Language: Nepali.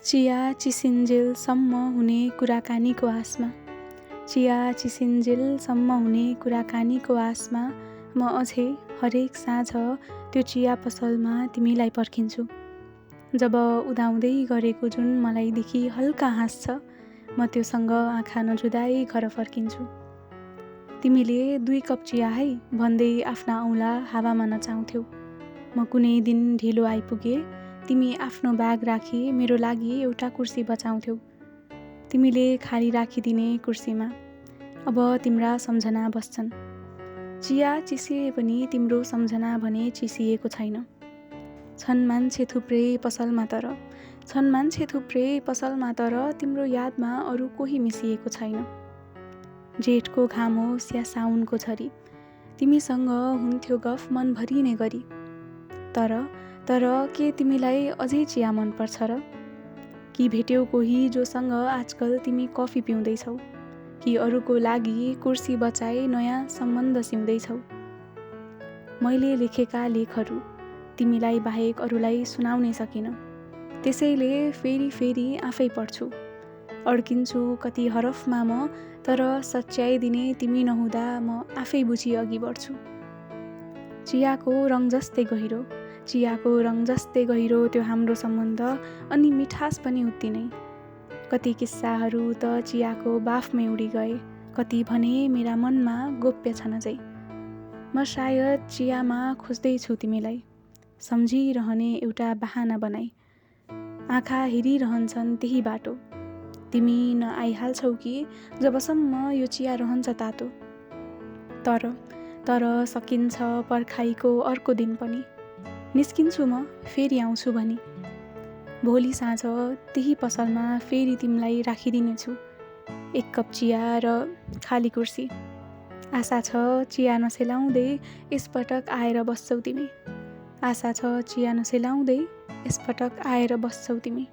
चिया चिसिन्जेलसम्म हुने कुराकानीको आशमा, चिया चिसिन्जेलसम्म हुने कुराकानीको आशमा म अझै हरेक साँझ त्यो चिया पसलमा तिमीलाई पर्खिन्छु। जब उदाउँदै गरेको जुन मलाई देखि हल्का हाँस्छ, म त्योसँग आँखा नजुदाई घर फर्किन्छु। तिमीले 2 कप चिया है भन्दै आफ्ना औँला हावामा नचाउँथ्यौ। म कुनै दिन ढिलो आइपुगे, तिमी आफ्नो ब्याग राखी मेरो लागि एउटा कुर्सी बचाउँथ्यौ। तिमीले खाली राखिदिने कुर्सीमा अब तिम्रा सम्झना बस्छन्। चिया चिसिए पनि तिम्रो सम्झना भने चिसिएको छैन। छन् मान्छे थुप्रै पसलमा तर तिम्रो यादमा अरू कोही मिसिएको छैन। जेठको घाम होस् या साउनको झरी, तिमीसँग हुन्थ्यो गफ मनभरि नै गरी। तर के तिमीलाई अझै चिया मनपर्छ र? कि भेट्यौ कोही जोसँग आजकल तिमी कफी पिउँदैछौ? कि अरूको लागि कुर्सी बचाई नयाँ सम्बन्ध सिउँदैछौ? मैले लेखेका लेखहरू तिमीलाई बाहेक अरूलाई सुनाउनै सकिन। त्यसैले फेरि आफै पढ्छु। अड्किन्छु कति हरफमा म, तर सच्याइदिने तिमी नहुँदा म आफै बुझी अघि बढ्छु। चियाको रङ जस्तै गहिरो त्यो हाम्रो सम्बन्ध, अनि मिठास पनि उति नै। कति किस्साहरू त चियाको बाफमै उडी गए, कति भने मेरा मनमा गोप्य छन् अझै। म सायद चियामा खोज्दैछु तिमीलाई, सम्झिरहने एउटा बहाना बनाई। आँखा हेरिरहन्छन् त्यही बाटो, तिमी नआइहाल्छौ कि जबसम्म यो चिया रहन्छ तातो। तर सकिन्छ पर्खाइको अर्को दिन पनि, निस्किन्छु म फेरि आउँछु भनी। भोलि साँझ त्यही पसलमा फेरि तिमीलाई राखिदिनेछु 1 कप चिया र खाली कुर्सी। आशा छ चिया नसेलाउँदै यसपटक आएर बस्छौ तिमी।